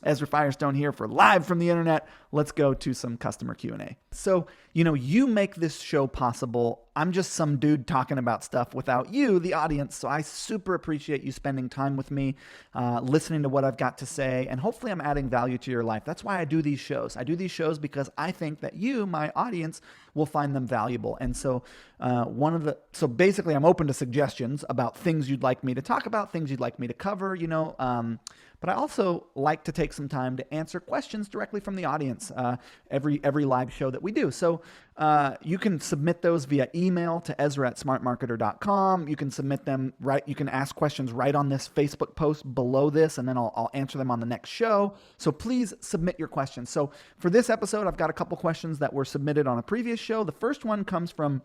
Ezra Firestone here for Live from the Internet. Let's go to some customer Q&A. So, you make this show possible. I'm just some dude talking about stuff without you, the audience. So I super appreciate you spending time with me, listening to what I've got to say, and hopefully I'm adding value to your life. That's why I do these shows. I do these shows because I think that you, my audience, will find them valuable. And so so basically I'm open to suggestions about things you'd like me to talk about, things you'd like me to cover, but I also like to take some time to answer questions directly from the audience every live show that we do. So you can submit those via email to ezra@smartmarketer.com. You can submit them you can ask questions right on this Facebook post below this, and then I'll answer them on the next show. So please submit your questions. So for this episode, I've got a couple questions that were submitted on a previous show. The first one comes from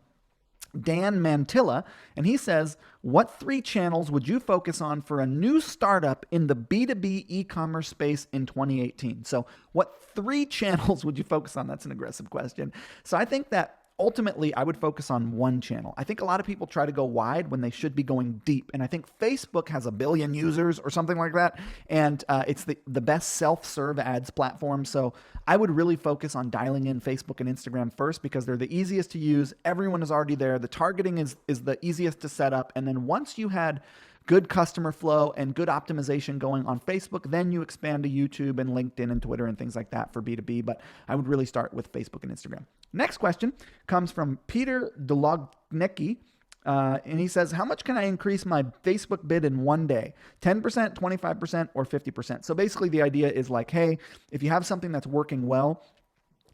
Dan Mantilla, and he says, what 3 channels would you focus on for a new startup in the B2B e-commerce space in 2018? So what 3 channels would you focus on? That's an aggressive question. So I think that ultimately I would focus on one channel. I think a lot of people try to go wide when they should be going deep. And I think Facebook has 1 billion users or something like that. And it's the best self-serve ads platform. So I would really focus on dialing in Facebook and Instagram first because they're the easiest to use. Everyone is already there. The targeting is the easiest to set up. And then once you had good customer flow and good optimization going on Facebook, then you expand to YouTube and LinkedIn and Twitter and things like that for B2B. But I would really start with Facebook and Instagram. Next question comes from Peter Dolognecki. And he says, how much can I increase my Facebook bid in one day? 10%, 25%, or 50%? So basically the idea is like, hey, if you have something that's working well,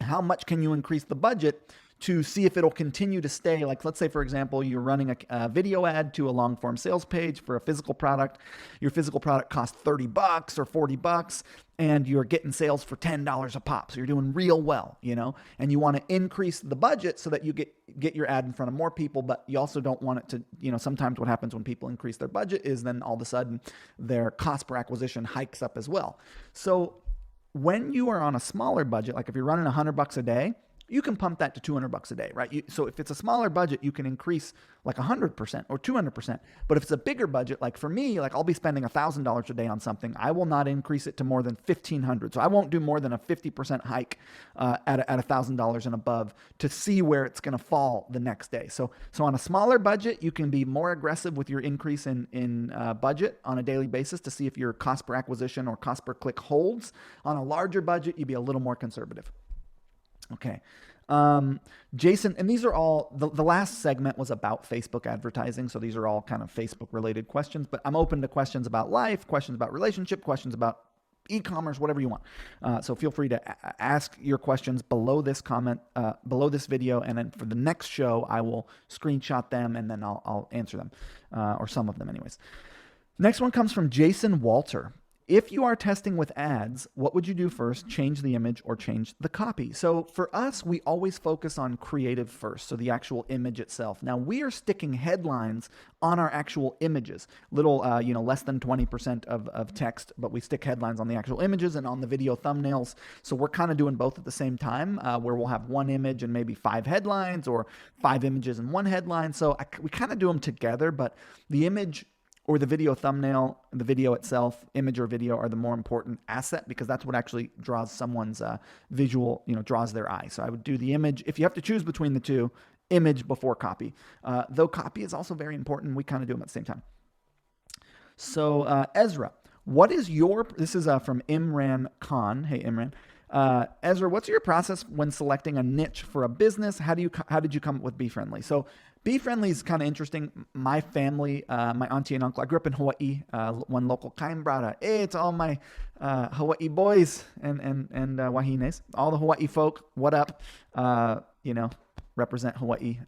how much can you increase the budget to see if it'll continue to stay? Like, let's say, for example, you're running a video ad to a long form sales page for a physical product. Your physical product costs $30 or $40, and you're getting sales for $10 a pop. So you're doing real well, and you want to increase the budget so that you get your ad in front of more people, but you also don't want it to, sometimes what happens when people increase their budget is then all of a sudden their cost per acquisition hikes up as well. So when you are on a smaller budget, like if you're running $100 a day, you can pump that to $200 a day, right? So if it's a smaller budget, you can increase like 100% or 200%. But if it's a bigger budget, like for me, like I'll be spending $1,000 a day on something, I will not increase it to more than $1,500. So I won't do more than a 50% hike at $1,000 and above to see where it's going to fall the next day. So on a smaller budget, you can be more aggressive with your increase in budget on a daily basis to see if your cost per acquisition or cost per click holds. On a larger budget, you'd be a little more conservative. Okay. Jason, and these are all, the last segment was about Facebook advertising. So these are all kind of Facebook related questions, but I'm open to questions about life, questions about relationship, questions about e-commerce, whatever you want. So feel free to ask your questions below this comment, below this video. And then for the next show, I will screenshot them and then I'll answer them, or some of them anyways. Next one comes from Jason Walter. If you are testing with ads, what would you do first? Change the image or change the copy? So for us, we always focus on creative first, so the actual image itself. Now we are sticking headlines on our actual images, little, less than 20% of text, but we stick headlines on the actual images and on the video thumbnails. So we're kind of doing both at the same time, where we'll have one image and maybe 5 headlines or 5 images and 1 headline. So we kind of do them together, but the image or the video thumbnail, the video itself, image or video, are the more important asset because that's what actually draws someone's visual, draws their eye. So I would do the image. If you have to choose between the two, image before copy. Though copy is also very important. We kind of do them at the same time. So Ezra, what is this is from Imran Khan. Hey, Imran. Ezra, what's your process when selecting a niche for a business? How did you come up with Be Friendly? So Be Friendly is kind of interesting. My family, my auntie and uncle, I grew up in Hawaii. One local kain brada. Hey, it's all my Hawaii boys and wahines, all the Hawaii folk. What up? Represent Hawaii.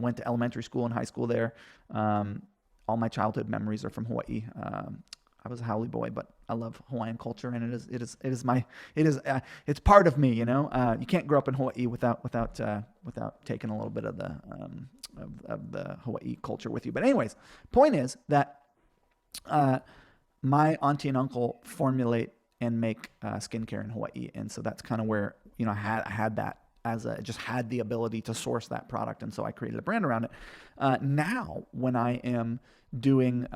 Went to elementary school and high school there. All my childhood memories are from Hawaii. I was a haole boy, but I love Hawaiian culture, and it's part of me. You can't grow up in Hawaii without taking a little bit of the Hawaii culture with you. But anyways, point is that my auntie and uncle formulate and make skincare in Hawaii, and so that's kind of where I had that just had the ability to source that product, and so I created a brand around it. Now, when I am doing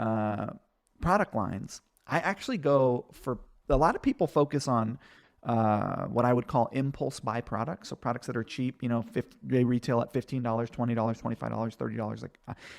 product lines, I actually go for a lot of people focus on what I would call impulse buy products. So products that are cheap, they retail at $15, $20, $25, $30. Like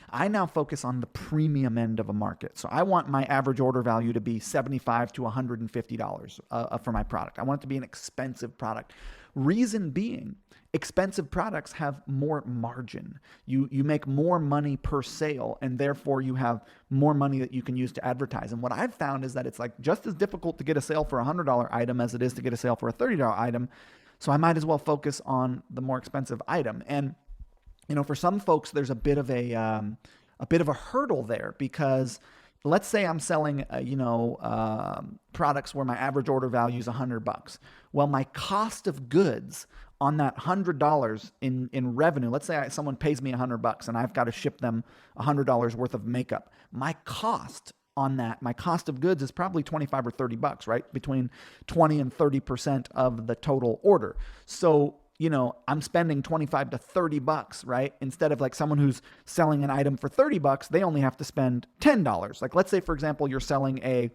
I now focus on the premium end of a market. So I want my average order value to be $75 to $150 for my product. I want it to be an expensive product. Reason being, expensive products have more margin. You make more money per sale, and therefore you have more money that you can use to advertise. And what I've found is that it's like just as difficult to get a sale for a $100 item as it is to get a sale for a $30 item. So I might as well focus on the more expensive item. And for some folks, there's a bit of a hurdle there, because let's say I'm selling, products where my average order value is $100. Well, my cost of goods on that $100 in revenue, let's say someone pays me $100 and I've got to ship them $100 worth of makeup. My cost on that, my cost of goods is probably $25 or $30, right? Between 20 and 30% of the total order. So I'm spending $25 to $30, right? Instead of like someone who's selling an item for $30, they only have to spend $10. Like let's say, for example, you're selling a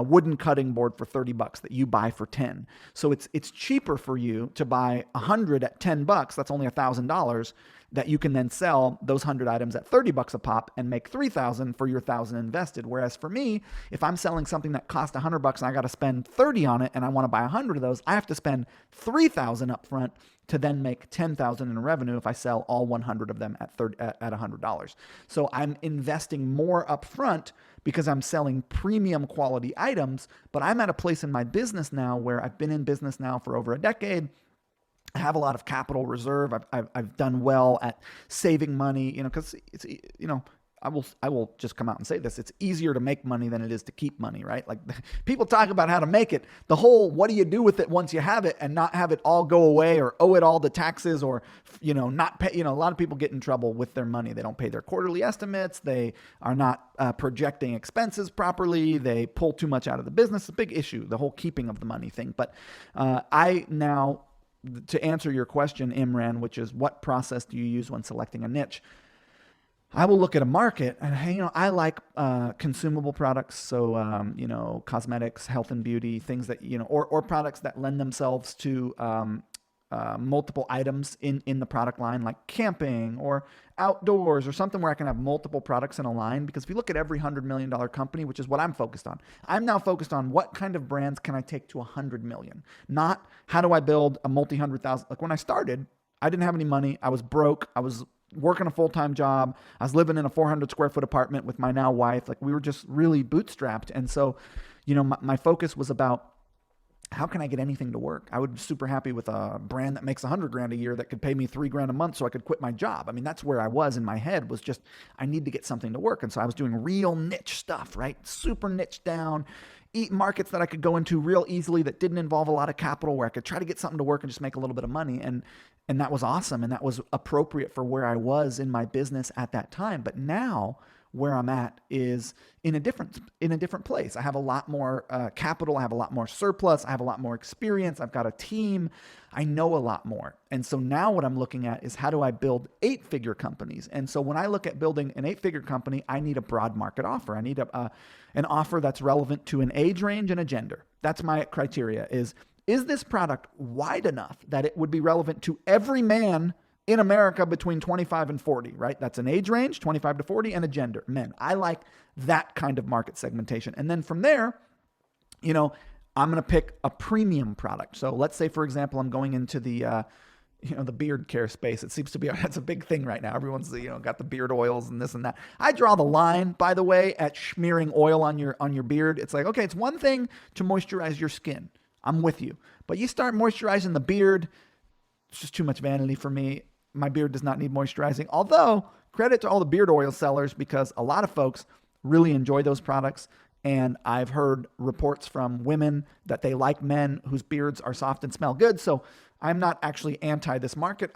wooden cutting board for $30 that you buy for $10. So it's cheaper for you to buy 100 at $10. That's only $1,000 that you can then sell those 100 items at $30 a pop and make $3,000 for your $1,000 invested. Whereas for me, if I'm selling something that costs $100 and I got to spend 30 on it and I want to buy 100 of those, I have to spend $3,000 up front to then make $10,000 in revenue if I sell all 100 of them at $100. So I'm investing more up front because I'm selling premium quality items, but I'm at a place in my business now where I've been in business now for over a decade. I have a lot of capital reserve. I've done well at saving money, because it's, I will just come out and say this. It's easier to make money than it is to keep money, right? Like people talk about how to make it. The whole, what do you do with it once you have it and not have it all go away or owe it all to taxes or, not pay, a lot of people get in trouble with their money. They don't pay their quarterly estimates. They are not projecting expenses properly. They pull too much out of the business. It's a big issue, the whole keeping of the money thing. But I now, to answer your question, Imran, which is what process do you use when selecting a niche? I will look at a market and, I like consumable products. So, cosmetics, health and beauty, things that, or products that lend themselves to multiple items in the product line, like camping or outdoors or something where I can have multiple products in a line. Because if you look at every $100 million company, which is what I'm focused on, I'm now focused on what kind of brands can I take to 100 million, not how do I build a multi-100,000. Like when I started, I didn't have any money. I was broke. I was working a full-time job. I was living in a 400 square foot apartment with my now wife. Like we were just really bootstrapped. And so, my focus was about, how can I get anything to work? I would be super happy with a brand that makes $100,000 a year that could pay me $3,000 a month so I could quit my job. I mean, that's where I was in my head, was just, I need to get something to work. And so I was doing real niche stuff, right? Super niche down, eat markets that I could go into real easily that didn't involve a lot of capital, where I could try to get something to work and just make a little bit of money. And that was awesome. And that was appropriate for where I was in my business at that time. But now where I'm at is in a different place. I have a lot more capital. I have a lot more surplus. I have a lot more experience. I've got a team. I know a lot more. And so now what I'm looking at is, how do I build 8-figure companies? And so when I look at building an 8-figure company, I need a broad market offer. I need an offer that's relevant to an age range and a gender. That's my criteria. Is this product wide enough that it would be relevant to every man in America between 25 and 40, right? That's an age range, 25 to 40, and a gender, men. I like that kind of market segmentation. And then from there, I'm going to pick a premium product. So let's say, for example, I'm going into the beard care space. It seems to be, that's a big thing right now. Everyone's, got the beard oils and this and that. I draw the line, by the way, at smearing oil on your beard. It's like, okay, it's one thing to moisturize your skin. I'm with you. But you start moisturizing the beard, it's just too much vanity for me. My beard does not need moisturizing. Although, credit to all the beard oil sellers, because a lot of folks really enjoy those products. And I've heard reports from women that they like men whose beards are soft and smell good. So I'm not actually anti this market.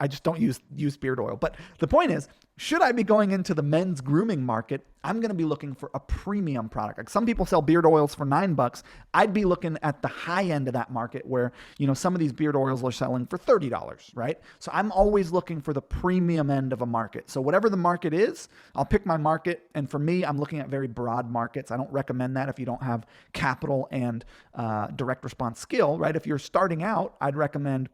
just don't use beard oil. But the point is, should I be going into the men's grooming market, I'm going to be looking for a premium product. Like some people sell beard oils for $9. I'd be looking at the high end of that market where, some of these beard oils are selling for $30, right? So I'm always looking for the premium end of a market. So whatever the market is, I'll pick my market. And for me, I'm looking at very broad markets. I don't recommend that if you don't have capital and direct response skill, right? If you're starting out, I'd recommend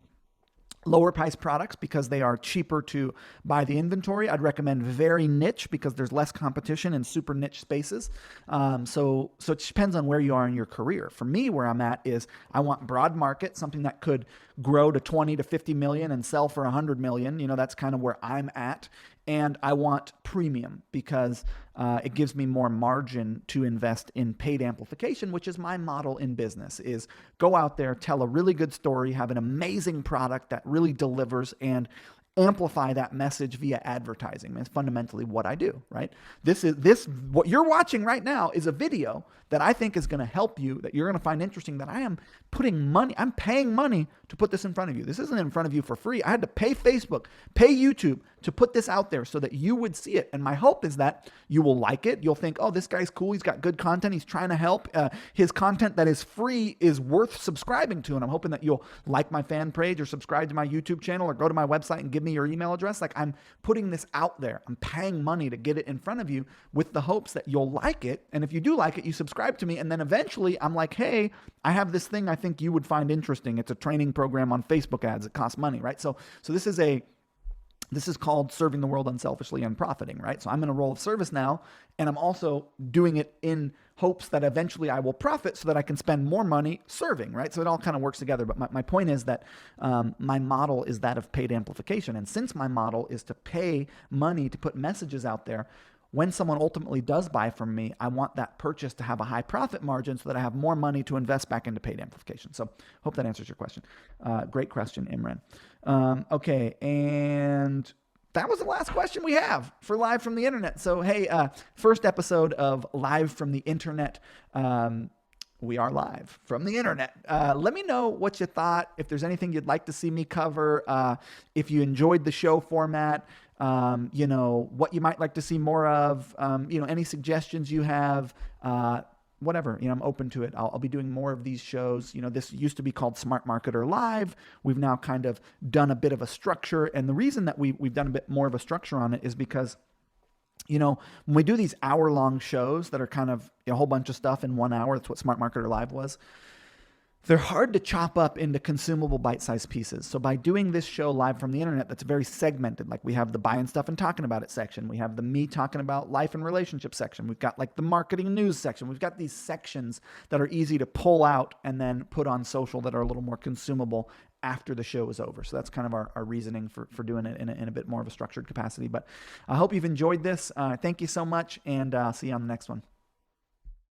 lower price products because they are cheaper to buy the inventory. I'd recommend very niche because there's less competition in super niche spaces. So it depends on where you are in your career. For me, where I'm at is I want broad market, something that could grow to 20 to 50 million and sell for 100 million. That's kind of where I'm at. And I want premium because it gives me more margin to invest in paid amplification, which is my model in business, is go out there, tell a really good story, have an amazing product that really delivers, and amplify that message via advertising. That's fundamentally what I do, right? What you're watching right now is a video that I think is going to help you, that you're going to find interesting, that I'm paying money to put this in front of you. This isn't in front of you for free. I had to pay Facebook, pay YouTube to put this out there so that you would see it. And my hope is that you will like it. You'll think, oh, this guy's cool. He's got good content. He's trying to help. His content that is free is worth subscribing to. And I'm hoping that you'll like my fan page or subscribe to my YouTube channel or go to my website and give me your email address. Like, I'm putting this out there. I'm paying money to get it in front of you with the hopes that you'll like it. And if you do like it, you subscribe to me. And then eventually I'm like, hey, I have this thing I think you would find interesting. It's a training program on Facebook ads. It costs money, right? So this is called serving the world unselfishly and profiting, right? So I'm in a role of service now, and I'm also doing it in hopes that eventually I will profit so that I can spend more money serving, right? So it all kind of works together. But my point is that my model is that of paid amplification. And since my model is to pay money to put messages out there, when someone ultimately does buy from me, I want that purchase to have a high profit margin so that I have more money to invest back into paid amplification. So hope that answers your question. Great question, Imran. Okay, and that was the last question we have for Live from the Internet. So hey, first episode of Live from the Internet. We are live from the internet. Let me know what you thought, if there's anything you'd like to see me cover, if you enjoyed the show format, what you might like to see more of, any suggestions you have, whatever, I'm open to it. I'll be doing more of these shows. This used to be called Smart Marketer Live. We've now kind of done a bit of a structure. And the reason that we've done a bit more of a structure on it is because when we do these hour-long shows that are kind of a whole bunch of stuff in 1 hour, that's what Smart Marketer Live was, they're hard to chop up into consumable bite-sized pieces. So by doing this show live from the internet, that's very segmented. Like we have the buying stuff and talking about it section. We have the me talking about life and relationship section. We've got like the marketing news section. We've got these sections that are easy to pull out and then put on social that are a little more consumable after the show is over. So that's kind of our reasoning for doing it in a bit more of a structured capacity. But I hope you've enjoyed this. Thank you so much, and I'll see you on the next one.